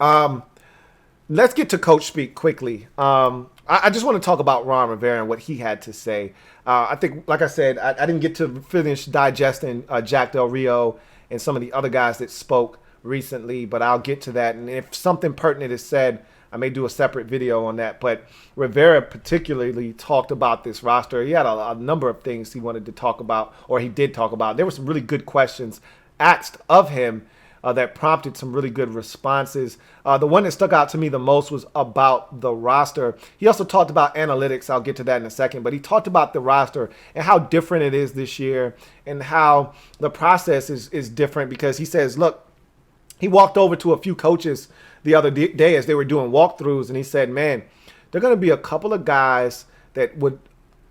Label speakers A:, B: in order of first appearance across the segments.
A: Um, let's get to coach speak quickly. I just want to talk about Ron Rivera and what he had to say. I think, like I said, I didn't get to finish digesting Jack Del Rio and some of the other guys that spoke recently, but I'll get to that. And if something pertinent is said, I may do a separate video on that. But Rivera particularly talked about this roster. He had a number of things he wanted to talk about, or he did talk about. There were some really good questions asked of him that prompted some really good responses. The one that stuck out to me the most was about the roster. He also talked about analytics. I'll get to that in a second. But he talked about the roster and how different it is this year and how the process is different, because he says, look, he walked over to a few coaches the other day as they were doing walkthroughs, and he said, man, there are going to be a couple of guys that would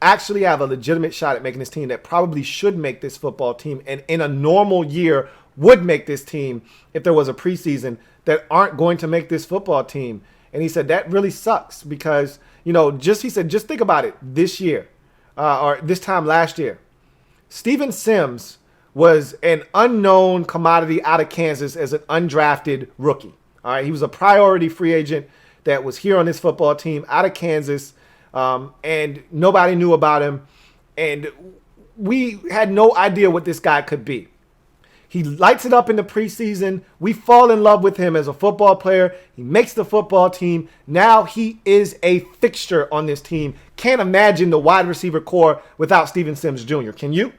A: actually have a legitimate shot at making this team, that probably should make this football team, and in a normal year would make this team if there was a preseason, that aren't going to make this football team. And he said that really sucks because, he said, just think about it this year or this time last year. Steven Sims was an unknown commodity out of Kansas as an undrafted rookie. All right, he was a priority free agent that was here on this football team out of Kansas, and nobody knew about him, and we had no idea what this guy could be. He lights it up in the preseason. We fall in love with him as a football player. He makes the football team. Now he is a fixture on this team. Can't imagine the wide receiver core without Steven Sims Jr. Can you?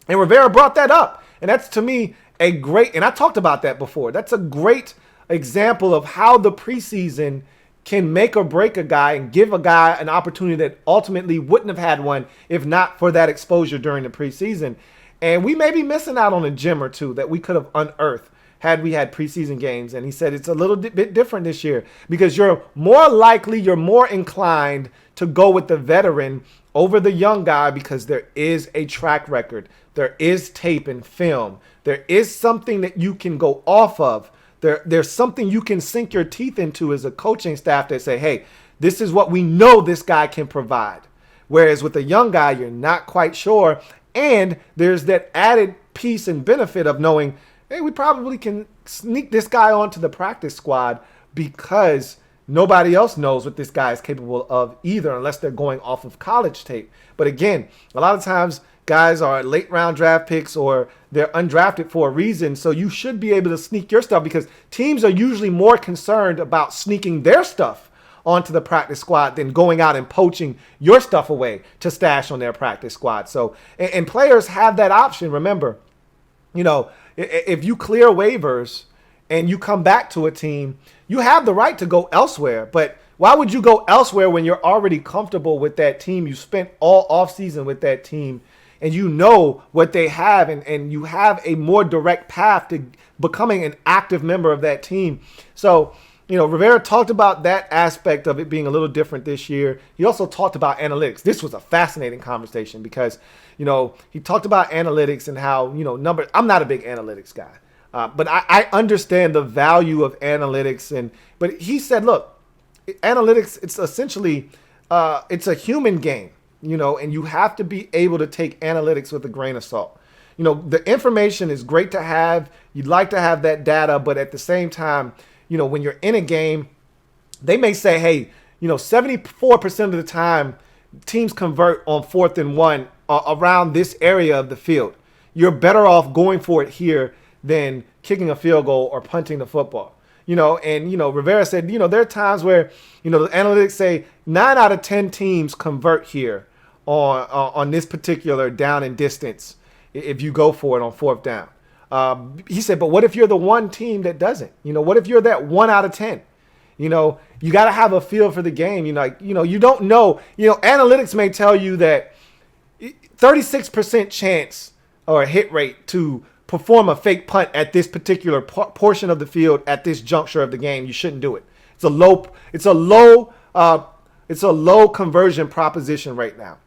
A: And Rivera brought that up. And that's, to me, a great, and I talked about that before, that's a great example of how the preseason can make or break a guy and give a guy an opportunity that ultimately wouldn't have had one if not for that exposure during the preseason. And we may be missing out on a gem or two that we could have unearthed had we had preseason games. And he said it's a little bit different this year because you're more inclined to go with the veteran over the young guy because there is a track record. There is tape and film. There is something that you can go off of. There's something you can sink your teeth into as a coaching staff that say, hey, this is what we know this guy can provide. Whereas with a young guy, you're not quite sure. And there's that added piece and benefit of knowing, hey, we probably can sneak this guy onto the practice squad because nobody else knows what this guy is capable of either, unless they're going off of college tape. But again, a lot of times guys are late round draft picks or they're undrafted for a reason. So you should be able to sneak your stuff because teams are usually more concerned about sneaking their stuff onto the practice squad than going out and poaching your stuff away to stash on their practice squad. So, and players have that option. Remember, if you clear waivers and you come back to a team, you have the right to go elsewhere. But why would you go elsewhere when you're already comfortable with that team? You spent all offseason with that team and you know what they have, and you have a more direct path to becoming an active member of that team. So, Rivera talked about that aspect of it being a little different this year. He also talked about analytics. This was a fascinating conversation because, he talked about analytics and how, numbers. I'm not a big analytics guy, but I understand the value of analytics. But he said, look, analytics, it's essentially, it's a human game, and you have to be able to take analytics with a grain of salt. The information is great to have. You'd like to have that data, but at the same time, when you're in a game, they may say, hey, 74% of the time teams convert on 4th and 1 around this area of the field. You're better off going for it here than kicking a field goal or punting the football. Rivera said, there are times where, the analytics say 9 out of 10 teams convert here on this particular down and distance if you go for it on 4th down. He said, but what if you're the one team that doesn't? What if you're that 1 out of 10? You got to have a feel for the game. You don't know. Analytics may tell you that 36% chance or a hit rate to perform a fake punt at this particular portion of the field at this juncture of the game. You shouldn't do it. It's a low conversion proposition right now.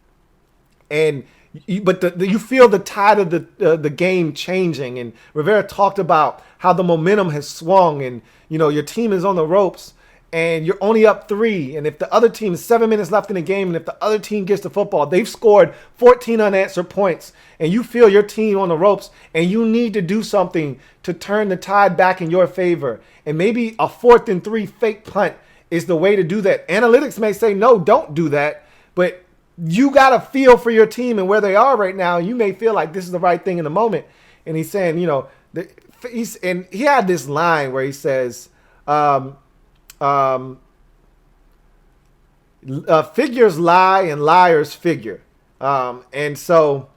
A: But you feel the tide of the game changing, and Rivera talked about how the momentum has swung, and your team is on the ropes, and you're only up 3, and if the other team is 7 minutes left in the game, and if the other team gets the football, they've scored 14 unanswered points, and you feel your team on the ropes, and you need to do something to turn the tide back in your favor, and maybe a 4th and 3 fake punt is the way to do that. Analytics may say, no, don't do that, but you got to feel for your team and where they are right now. You may feel like this is the right thing in the moment. And he's saying, and he had this line where he says, figures lie and liars figure. And so,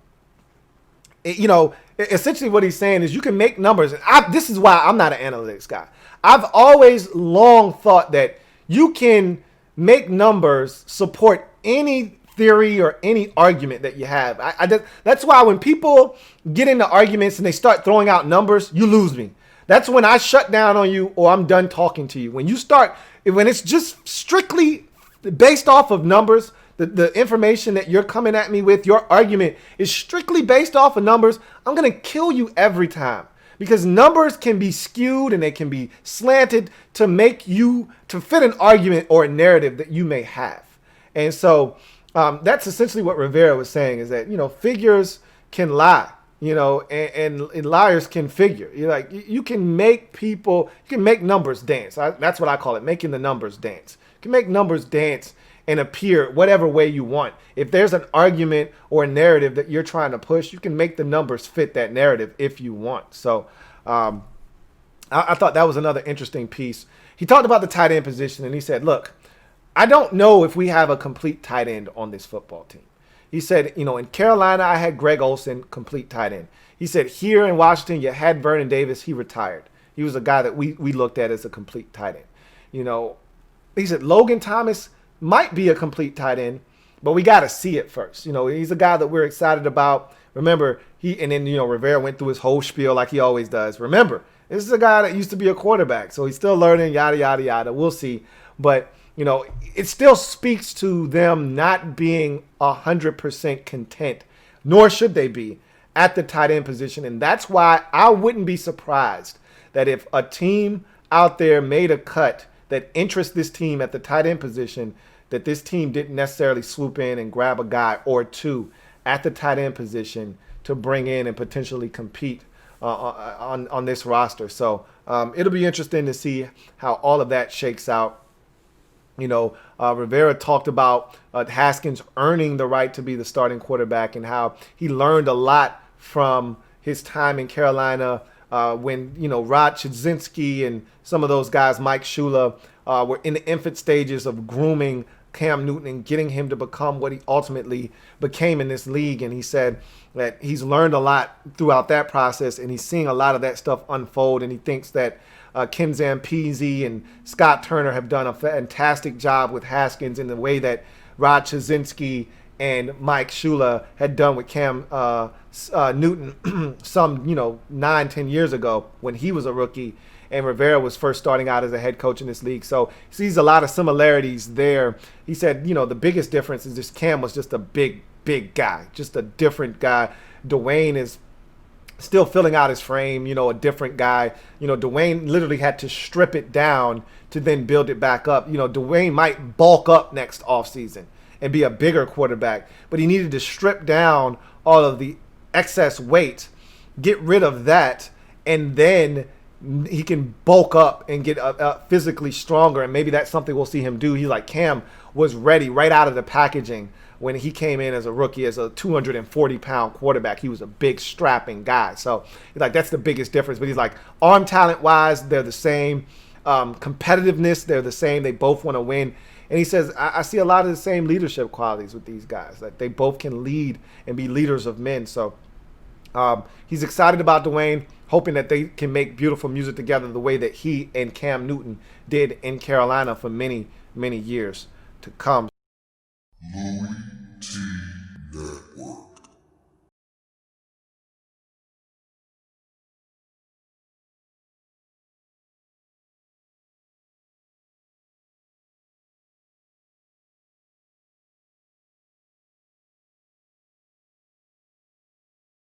A: essentially what he's saying is you can make numbers. And this is why I'm not an analytics guy. I've always long thought that you can make numbers support any theory or any argument that you have. That's why when people get into arguments and they start throwing out numbers, you lose me. That's when I shut down on you or I'm done talking to you. When it's just strictly based off of numbers, the information that you're coming at me with, your argument is strictly based off of numbers, I'm going to kill you every time. Because numbers can be skewed and they can be slanted to fit an argument or a narrative that you may have. And so that's essentially what Rivera was saying, is that, figures can lie, and liars can figure. You can make numbers dance. That's what I call it, making the numbers dance. You can make numbers dance and appear whatever way you want. If there's an argument or a narrative that you're trying to push, you can make the numbers fit that narrative if you want. So I thought that was another interesting piece. He talked about the tight end position, and he said, look, I don't know if we have a complete tight end on this football team. He said, in Carolina, I had Greg Olsen, complete tight end. He said, here in Washington, you had Vernon Davis. He retired. He was a guy that we looked at as a complete tight end. He said, Logan Thomas might be a complete tight end, but we got to see it first. He's a guy that we're excited about. Remember, Rivera went through his whole spiel like he always does. Remember, this is a guy that used to be a quarterback, so he's still learning, yada, yada, yada. We'll see. But, it still speaks to them not being 100% content, nor should they be, at the tight end position. And that's why I wouldn't be surprised that if a team out there made a cut that interests this team at the tight end position, that this team didn't necessarily swoop in and grab a guy or two at the tight end position to bring in and potentially compete on this roster. So it'll be interesting to see how all of that shakes out. Rivera talked about Haskins earning the right to be the starting quarterback and how he learned a lot from his time in Carolina when, Rod Chudzinski and some of those guys, Mike Shula, were in the infant stages of grooming Cam Newton and getting him to become what he ultimately became in this league. And he said that he's learned a lot throughout that process, and he's seeing a lot of that stuff unfold. And he thinks that Ken Zampese and Scott Turner have done a fantastic job with Haskins in the way that Rod Chudzinski and Mike Shula had done with Cam Newton some, 9-10 years ago when he was a rookie and Rivera was first starting out as a head coach in this league. So he sees a lot of similarities there. He said, the biggest difference is just Cam was just a big guy, just a different guy. Dwayne is still filling out his frame, a different guy. Dwayne literally had to strip it down to then build it back up. Dwayne might bulk up next offseason and be a bigger quarterback, but he needed to strip down all of the excess weight, get rid of that, and then he can bulk up and get physically stronger. And maybe that's something we'll see him do. He's like, Cam was ready right out of the packaging when he came in as a rookie, as a 240-pound quarterback. He was a big, strapping guy. So he's like, that's the biggest difference. But he's like, arm talent-wise, they're the same. Competitiveness, they're the same. They both want to win. And he says, I see a lot of the same leadership qualities with these guys. Like, they both can lead and be leaders of men. So he's excited about Dwayne, hoping that they can make beautiful music together the way that he and Cam Newton did in Carolina for many, many years to come.